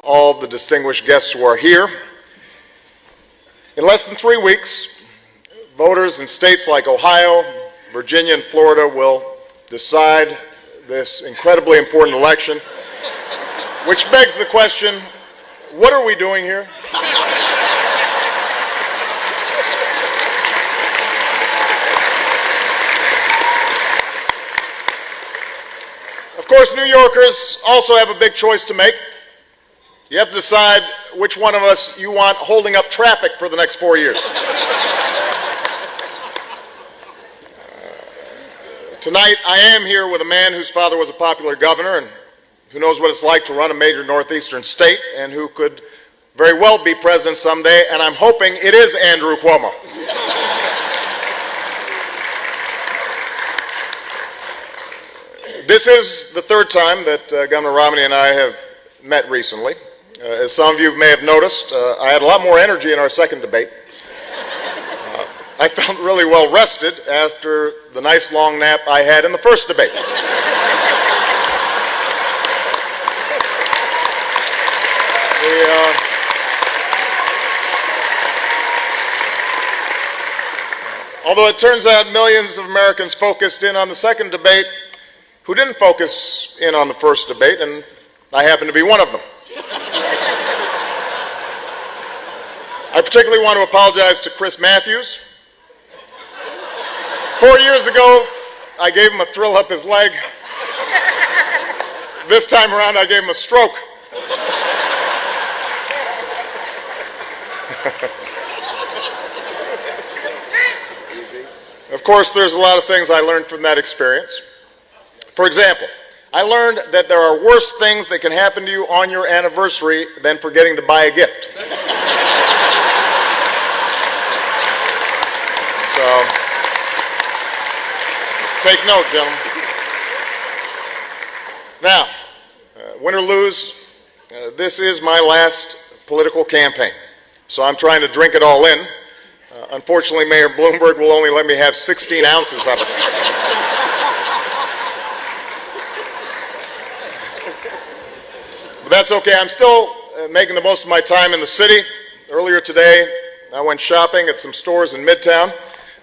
all the distinguished guests who are here. In less than 3 weeks, voters in states like Ohio, Virginia, and Florida will decide this incredibly important election, which begs the question, what are we doing here? Of course, New Yorkers also have a big choice to make. You have to decide which one of us you want holding up traffic for the next 4 years. Tonight, I am here with a man whose father was a popular governor and who knows what it's like to run a major northeastern state and who could very well be president someday, and I'm hoping it is Andrew Cuomo. This is the third time that Governor Romney and I have met recently. As some of you may have noticed, I had a lot more energy in our second debate. I felt really well rested after the nice long nap I had in the first debate. Although it turns out millions of Americans focused in on the second debate who didn't focus in on the first debate, and I happen to be one of them. I particularly want to apologize to Chris Matthews. 4 years ago, I gave him a thrill up his leg. This time around, I gave him a stroke. Of course, there's a lot of things I learned from that experience. For example, I learned that there are worse things that can happen to you on your anniversary than forgetting to buy a gift. So, take note, gentlemen. Now, win or lose, this is my last political campaign, so I'm trying to drink it all in. Unfortunately, Mayor Bloomberg will only let me have 16 ounces of it. But that's okay. I'm still making the most of my time in the city. Earlier today, I went shopping at some stores in Midtown.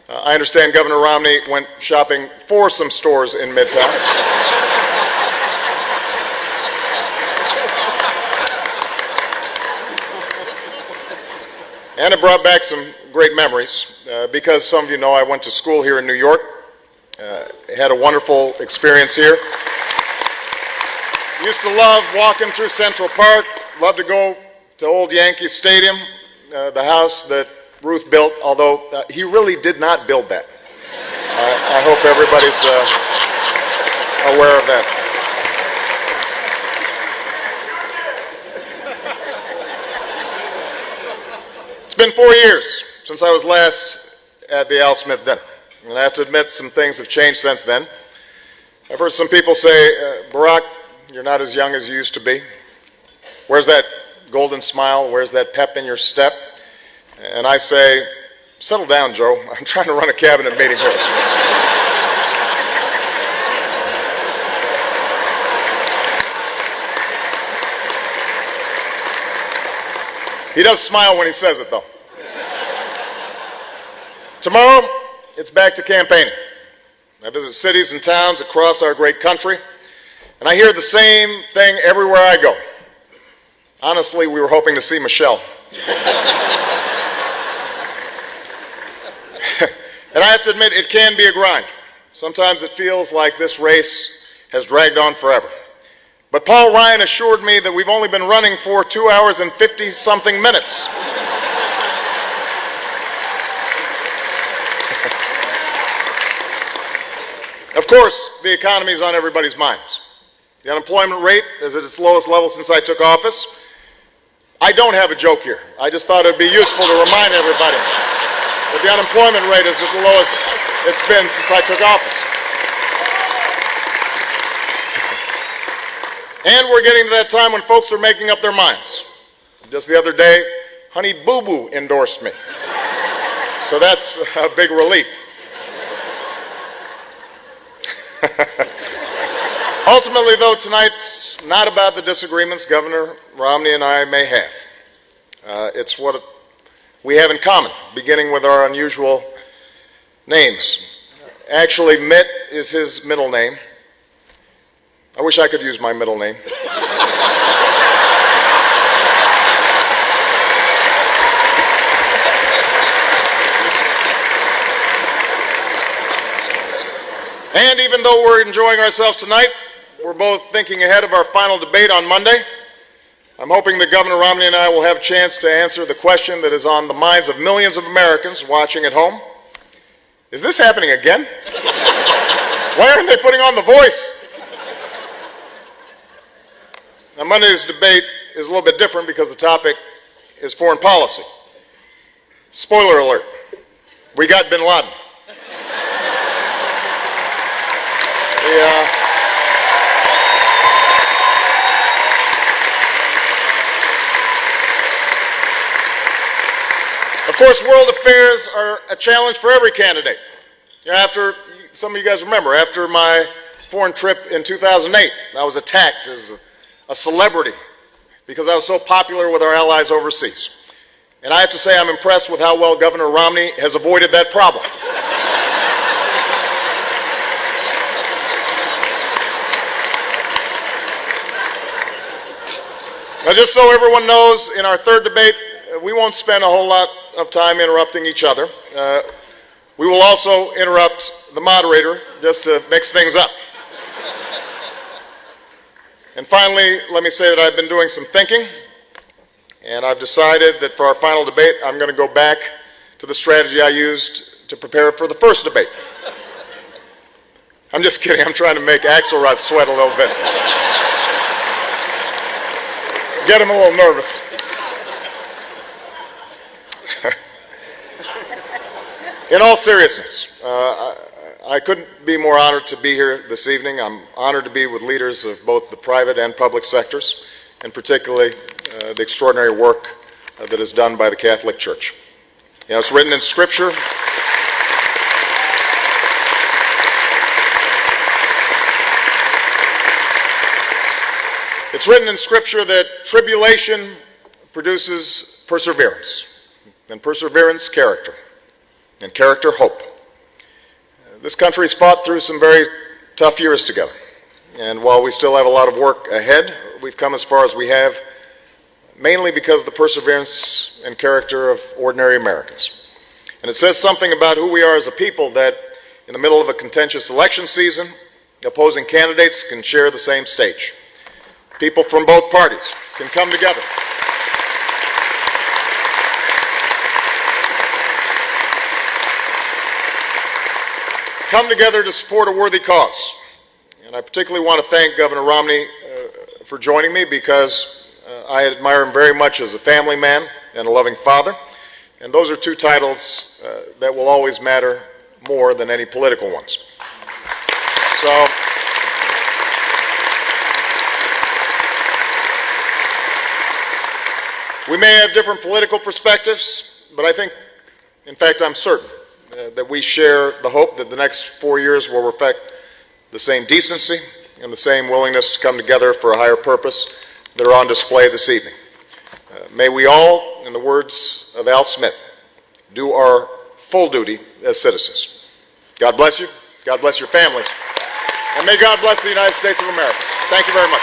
I understand Governor Romney went shopping for some stores in Midtown. And it brought back some great memories because some of you know I went to school here in New York. Had a wonderful experience here. Used to love walking through Central Park, loved to go to Old Yankee Stadium, the house that Ruth built, although he really did not build that. I hope everybody's aware of that. It's been 4 years since I was last at the Al Smith dinner, and I have to admit some things have changed since then. I've heard some people say, Barack, you're not as young as you used to be. Where's that golden smile? Where's that pep in your step? And I say, settle down, Joe. I'm trying to run a cabinet meeting here. He does smile when he says it, though. Tomorrow, it's back to campaigning. I visit cities and towns across our great country, and I hear the same thing everywhere I go. Honestly, we were hoping to see Michelle. And I have to admit, it can be a grind. Sometimes it feels like this race has dragged on forever. But Paul Ryan assured me that we've only been running for 2 hours and 50-something minutes. Of course, the economy is on everybody's minds. The unemployment rate is at its lowest level since I took office. I don't have a joke here. I just thought it would be useful to remind everybody that the unemployment rate is at the lowest it's been since I took office. And we're getting to that time when folks are making up their minds. Just the other day, Honey Boo Boo endorsed me. So that's a big relief. Ultimately, though, tonight's not about the disagreements Governor Romney and I may have. It's what we have in common, beginning with our unusual names. Actually, Mitt is his middle name. I wish I could use my middle name. And even though we're enjoying ourselves tonight, we're both thinking ahead of our final debate on Monday. I'm hoping that Governor Romney and I will have a chance to answer the question that is on the minds of millions of Americans watching at home. Is this happening again? Why aren't they putting on The Voice? Now, Monday's debate is a little bit different because the topic is foreign policy. Spoiler alert, we got bin Laden. Of course, world affairs are a challenge for every candidate. After, some of you guys remember, after my foreign trip in 2008, I was attacked as a celebrity because I was so popular with our allies overseas. And I have to say I'm impressed with how well Governor Romney has avoided that problem. Now, just so everyone knows, in our third debate, we won't spend a whole lot of time interrupting each other. We will also interrupt the moderator just to mix things up. And finally, let me say that I've been doing some thinking, and I've decided that for our final debate, I'm going to go back to the strategy I used to prepare for the first debate. I'm just kidding. I'm trying to make Axelrod sweat a little bit. Get him a little nervous. In all seriousness, I couldn't be more honored to be here this evening. I'm honored to be with leaders of both the private and public sectors, and particularly the extraordinary work that is done by the Catholic Church. You know, it's written in Scripture. It's written in Scripture that tribulation produces perseverance, and perseverance, character, and character, hope. This country's fought through some very tough years together, and while we still have a lot of work ahead, we've come as far as we have, mainly because of the perseverance and character of ordinary Americans. And it says something about who we are as a people that in the middle of a contentious election season, opposing candidates can share the same stage. People from both parties can come together. Come together to support a worthy cause. And I particularly want to thank Governor Romney for joining me because I admire him very much as a family man and a loving father. And those are two titles that will always matter more than any political ones. So, we may have different political perspectives, but I think, in fact, I'm certain that we share the hope that the next 4 years will reflect the same decency and the same willingness to come together for a higher purpose that are on display this evening. May we all, in the words of Al Smith, do our full duty as citizens. God bless you. God bless your families. And may God bless the United States of America. Thank you very much.